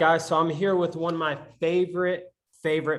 Guys, so I'm here with one of my favorite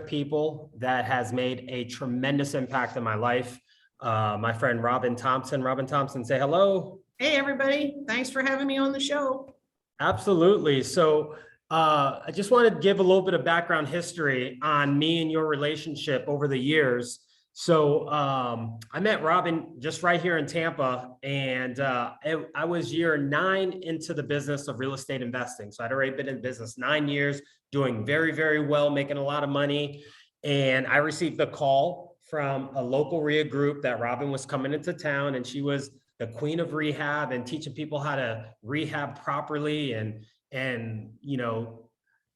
people that has made a tremendous impact in my life. My friend Robyn Thompson. Robyn Thompson, say hello. Hey, everybody. Thanks for having me on the show. Absolutely. So I just wanted to give a little bit of background history on me and your relationship over the years. So I met Robyn just right here in Tampa, and I was year 9 into the business of real estate investing. So I'd already been in business 9 years, doing very well, making a lot of money. And I received a call from a local REIA group that Robyn was coming into town, and she was the Queen of Rehab and teaching people how to rehab properly and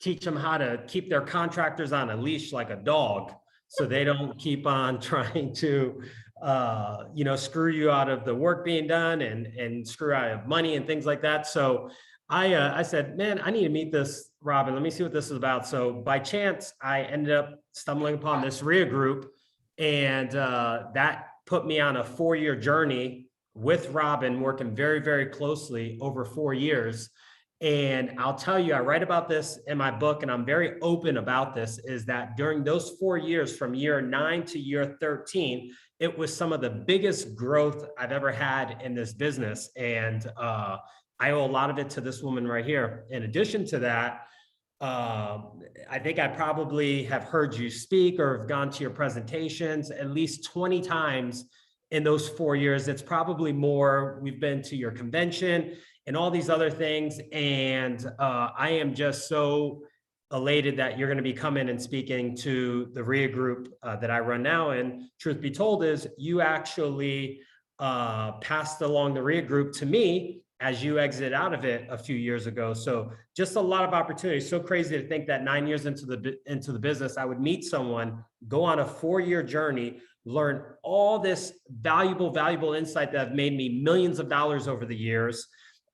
teach them how to keep their contractors on a leash like a dog, so they don't keep on trying to screw you out of the work being done and screw out of money and things like that. So I said, man, I need to meet this Robyn. Let me see what this is about. So by chance, I ended up stumbling upon this REIA group, and that put me on a 4-year journey with Robyn, working very closely over 4 years. And I'll tell you, I write about this in my book, and I'm very open about this, is that during those 4 years, from year 9 to year 13, it was some of the biggest growth I've ever had in this business. And I owe a lot of it to this woman right here. In addition to that, I think I probably have heard you speak or have gone to your presentations at least 20 times in those 4 years. It's probably more. We've been to your convention and all these other things. And I am just so elated that you're going to be coming and speaking to the REIA group that I run now. And truth be told is you actually passed along the REIA group to me as you exit out of it a few years ago. So just a lot of opportunities. So crazy to think that 9 years into the business, I would meet someone, go on a 4-year journey, learn all this valuable insight that have made me millions of dollars over the years.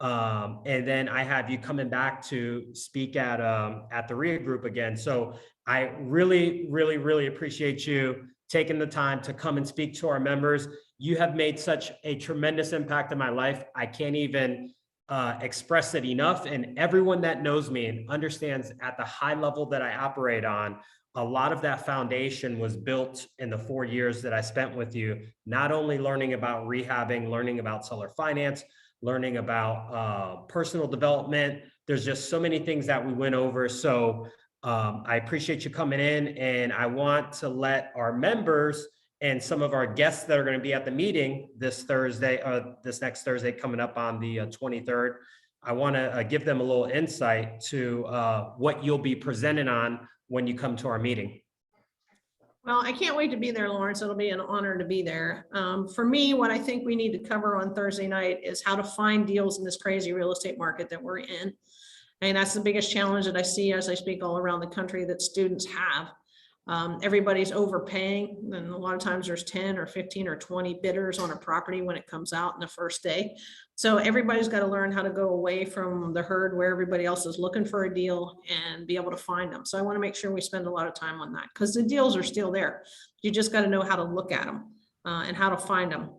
And then I have you coming back to speak at the REIA group again. So I really appreciate you taking the time to come and speak to our members. You have made such a tremendous impact in my life. I can't even express it enough. And everyone that knows me and understands at the high level that I operate on, a lot of that foundation was built in the 4 years that I spent with you, not only learning about rehabbing, learning about seller finance, learning about personal development. There's just so many things that we went over. So I appreciate you coming in, and I want to let our members and some of our guests that are going to be at the meeting this next Thursday coming up on the 23rd, I want to give them a little insight to what you'll be presenting on when you come to our meeting. Well, I can't wait to be there, Lawrence. It'll be an honor to be there. For me, what I think we need to cover on Thursday night is how to find deals in this crazy real estate market that we're in. And that's the biggest challenge that I see as I speak all around the country that students have. Everybody's overpaying, and a lot of times there's 10 or 15 or 20 bidders on a property when it comes out in the first day. So everybody's got to learn how to go away from the herd where everybody else is looking for a deal and be able to find them. So I want to make sure we spend a lot of time on that, because the deals are still there. You just got to know how to look at them and how to find them.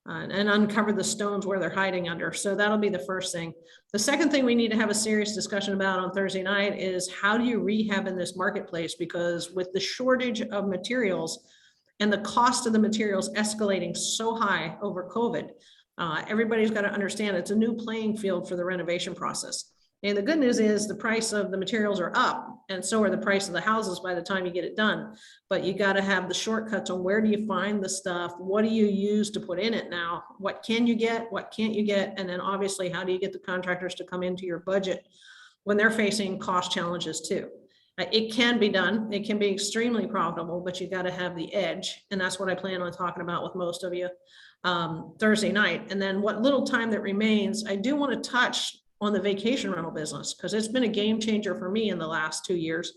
And uncover the stones where they're hiding under. So that'll be the first thing. The second thing we need to have a serious discussion about on Thursday night is how do you rehab in this marketplace? Because with the shortage of materials and the cost of the materials escalating so high over COVID, everybody's got to understand it's a new playing field for the renovation process. And the good news is the price of the materials are up, and so are the price of the houses by the time you get it done. But you got to have the shortcuts on where do you find the stuff? What do you use to put in it now? What can you get? What can't you get? And then obviously, how do you get the contractors to come into your budget when they're facing cost challenges too? It can be done. It can be extremely profitable, but you got to have the edge. And that's what I plan on talking about with most of you Thursday night. And then what little time that remains, I do want to touch on the vacation rental business, because it's been a game changer for me in the last 2 years.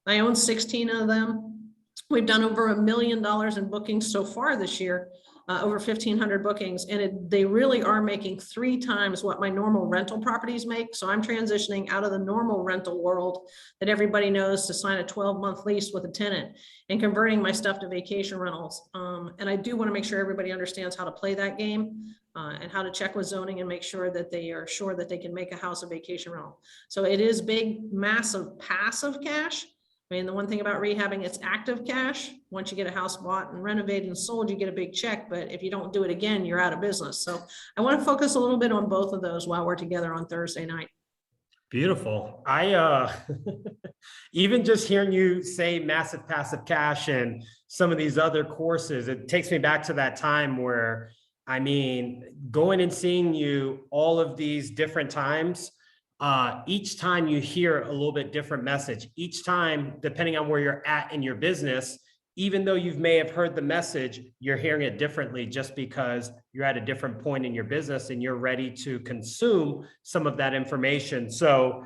I own 16 of them. We've done over $1 million in bookings so far this year, over 1,500 bookings, and they really are making 3 times what my normal rental properties make. So I'm transitioning out of the normal rental world that everybody knows to sign a 12-month lease with a tenant and converting my stuff to vacation rentals. And I do want to make sure everybody understands how to play that game. and how to check with zoning and make sure that they are sure that they can make a house a vacation rental. So it is big, massive passive cash. I mean, the one thing about rehabbing, it's active cash. Once you get a house bought and renovated and sold, you get a big check. But if you don't do it again, you're out of business. So I want to focus a little bit on both of those while we're together on Thursday night. Beautiful. Even just hearing you say massive passive cash and some of these other courses, it takes me back to that time where, I mean, going and seeing you all of these different times, each time you hear a little bit different message. Each time, depending on where you're at in your business, even though you may have heard the message, you're hearing it differently just because you're at a different point in your business and you're ready to consume some of that information. So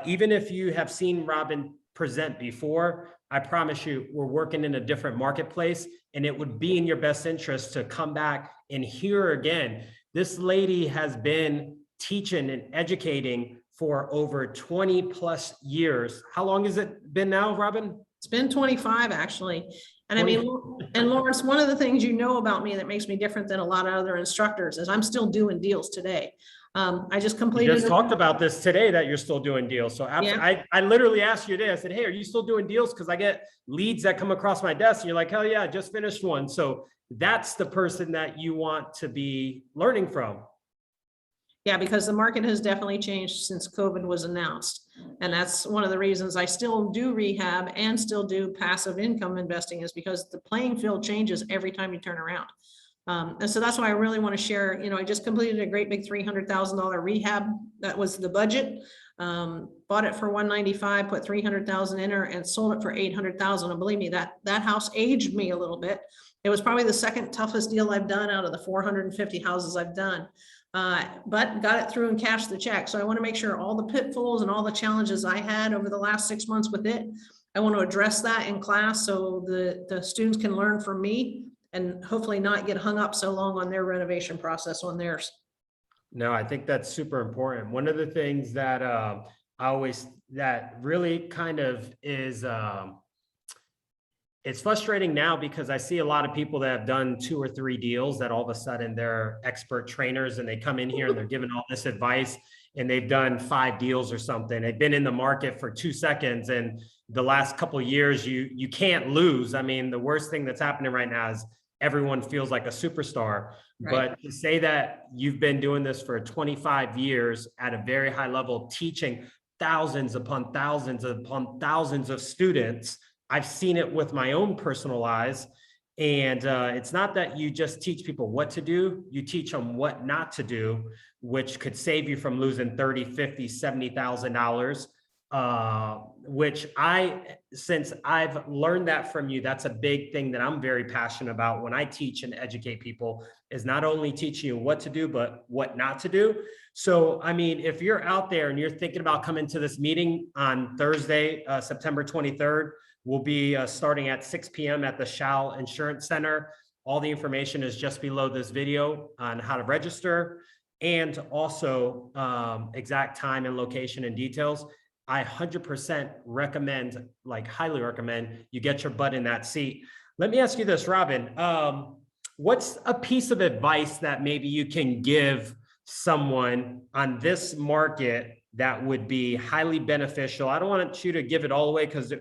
even if you have seen Robyn present before, I promise you, we're working in a different marketplace, and it would be in your best interest to come back and hear her again. This lady has been teaching and educating for over 20 plus years. How long has it been now, Robyn? It's been 25 actually. And I mean, and Lawrence, one of the things you know about me that makes me different than a lot of other instructors is I'm still doing deals today. I just completed. We just talked about this today that you're still doing deals. So Yeah. I literally asked you today, I said, hey, are you still doing deals? Because I get leads that come across my desk and you're like, hell yeah, I just finished one. So that's the person that you want to be learning from. Yeah, because the market has definitely changed since COVID was announced. And that's one of the reasons I still do rehab and still do passive income investing, is because the playing field changes every time you turn around. And so that's why I really want to share, I just completed a great big $300,000 rehab. That was the budget. Bought it for 195, put 300,000 in her and sold it for 800,000. And believe me, that house aged me a little bit. It was probably the second toughest deal I've done out of the 450 houses I've done. But got it through and cashed the check. So I want to make sure all the pitfalls and all the challenges I had over the last 6 months with it, I want to address that in class so the students can learn from me and hopefully not get hung up so long on their renovation process on theirs. No, I think that's super important. One of the things that that really kind of is, it's frustrating now because I see a lot of people that have done 2 or 3 deals that all of a sudden they're expert trainers and they come in here and they're giving all this advice and they've done 5 deals or something. They've been in the market for 2 seconds, and the last couple of years you can't lose. I mean, the worst thing that's happening right now is everyone feels like a superstar. Right. But to say that you've been doing this for 25 years at a very high level, teaching thousands upon thousands upon thousands of students, I've seen it with my own personal eyes. And it's not that you just teach people what to do, you teach them what not to do, which could save you from losing $30,000, $50,000, $70,000. Which since I've learned that from you, that's a big thing that I'm very passionate about when I teach and educate people, is not only teaching you what to do, but what not to do. So, I mean, if you're out there and you're thinking about coming to this meeting on Thursday, September 23rd, we'll be starting at 6 p.m. at the Sihle Insurance Center. All the information is just below this video on how to register, and also exact time and location and details. I 100% recommend, like highly recommend, you get your butt in that seat. Let me ask you this, Robyn. What's a piece of advice that maybe you can give someone on this market that would be highly beneficial? I don't want you to give it all away because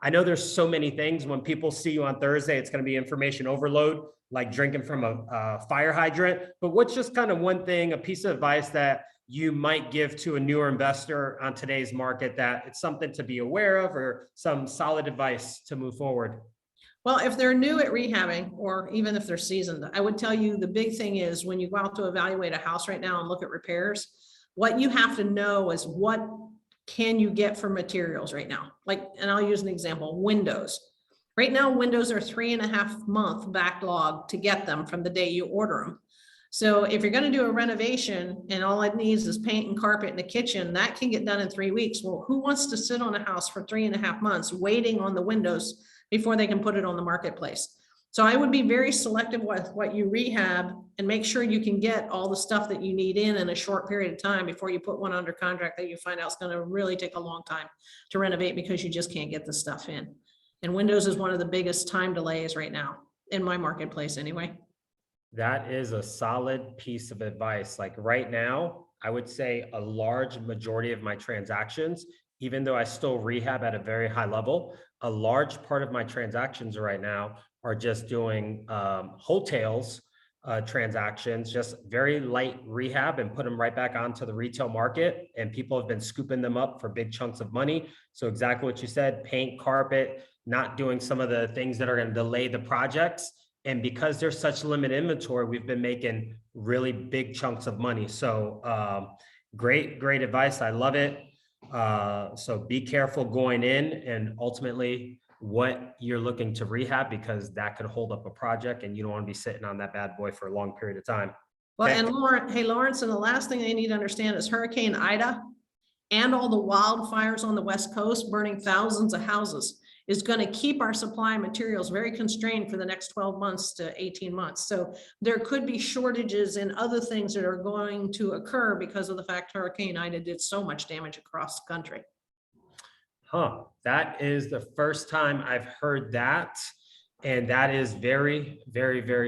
I know there's so many things. When people see you on Thursday, it's going to be information overload, like drinking from a fire hydrant. But what's just kind of one thing, a piece of advice that you might give to a newer investor on today's market, that it's something to be aware of, or some solid advice to move forward? Well, if they're new at rehabbing, or even if they're seasoned, I would tell you the big thing is when you go out to evaluate a house right now and look at repairs, what you have to know is what can you get for materials right now? Like, and I'll use an example, windows. Right now, windows are 3.5 month backlog to get them from the day you order them. So if you're going to do a renovation and all it needs is paint and carpet in the kitchen, that can get done in 3 weeks. Well, who wants to sit on a house for 3.5 months waiting on the windows before they can put it on the marketplace? So I would be very selective with what you rehab and make sure you can get all the stuff that you need in a short period of time before you put one under contract that you find out is going to really take a long time to renovate because you just can't get the stuff in. And windows is one of the biggest time delays right now in my marketplace anyway. That is a solid piece of advice. Like right now, I would say a large majority of my transactions, even though I still rehab at a very high level, a large part of my transactions right now are just doing hotels transactions, just very light rehab and put them right back onto the retail market. And people have been scooping them up for big chunks of money. So exactly what you said, paint, carpet, not doing some of the things that are going to delay the projects. And because there's such limited inventory, we've been making really big chunks of money. So great advice. I love it. So be careful going in and ultimately what you're looking to rehab, because that could hold up a project and you don't want to be sitting on that bad boy for a long period of time. Well, Okay. and Lawrence, and the last thing they need to understand is Hurricane Ida and all the wildfires on the West Coast burning thousands of houses is going to keep our supply of materials very constrained for the next 12 months to 18 months. So there could be shortages in other things that are going to occur because of the fact Hurricane Ida did so much damage across the country. Huh, that is the first time I've heard that. And that is very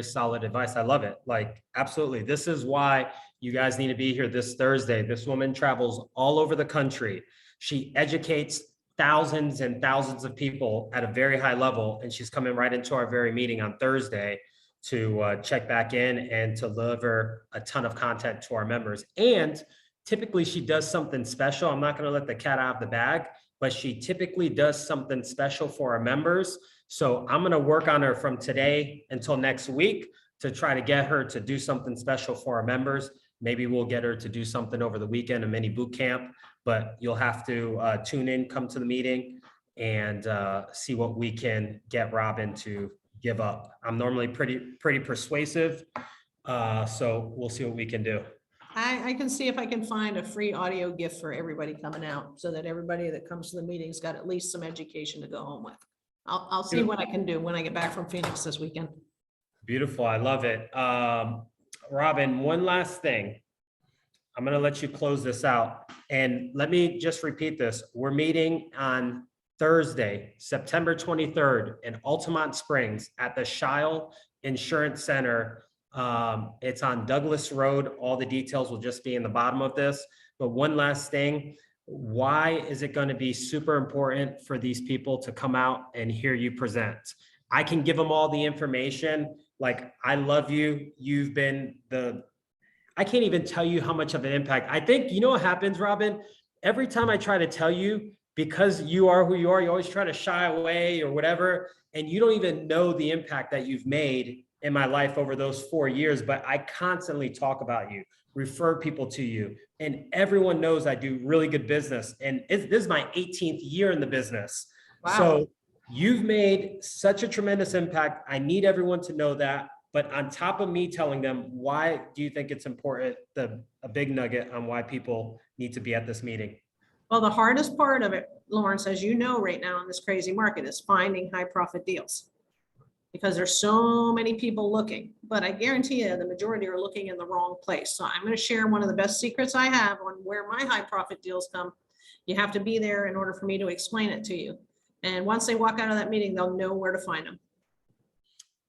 solid advice. I love it. Like, absolutely. This is why you guys need to be here this Thursday. This woman travels all over the country. She educates thousands and thousands of people at a very high level. And she's coming right into our very meeting on Thursday to check back in and to deliver a ton of content to our members. And typically she does something special. I'm not going to let the cat out of the bag, but she typically does something special for our members. So I'm going to work on her from today until next week to try to get her to do something special for our members. Maybe we'll get her to do something over the weekend, a mini boot camp, but you'll have to tune in, come to the meeting and see what we can get Robyn to give up. I'm normally pretty persuasive. So we'll see what we can do. I can see if I can find a free audio gift for everybody coming out so that everybody that comes to the meeting's got at least some education to go home with. I'll see what I can do when I get back from Phoenix this weekend. Beautiful. I love it. Robyn, one last thing. I'm going to let you close this out. And let me just repeat this. We're meeting on Thursday, September 23rd in Altamonte Springs at the Sihle Insurance Center. It's on Douglas Road. All the details will just be in the bottom of this. But one last thing. Why is it going to be super important for these people to come out and hear you present? I can give them all the information. Like, I love you. You've been I can't even tell you how much of an impact. I think, you know what happens, Robyn? Every time I try to tell you, because you are who you are, you always try to shy away or whatever. And you don't even know the impact that you've made in my life over those 4 years, but I constantly talk about you, refer people to you, and everyone knows I do really good business. And this is my 18th year in the business. Wow. So you've made such a tremendous impact. I need everyone to know that. But on top of me telling them, why do you think it's important, a big nugget on why people need to be at this meeting? Well, the hardest part of it, Lawrence, as you know, right now in this crazy market is finding high profit deals, because there's so many people looking, but I guarantee you the majority are looking in the wrong place. So I'm going to share one of the best secrets I have on where my high profit deals come. You have to be there in order for me to explain it to you. And once they walk out of that meeting, they'll know where to find them.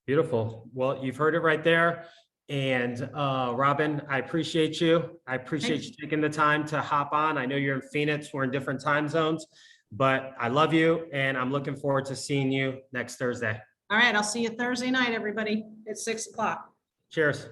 Beautiful. Well, you've heard it right there. And Robyn, I appreciate you. I appreciate you taking the time to hop on. I know you're in Phoenix. We're in different time zones, but I love you. And I'm looking forward to seeing you next Thursday. All right. I'll see you Thursday night, everybody, at 6 o'clock. Cheers.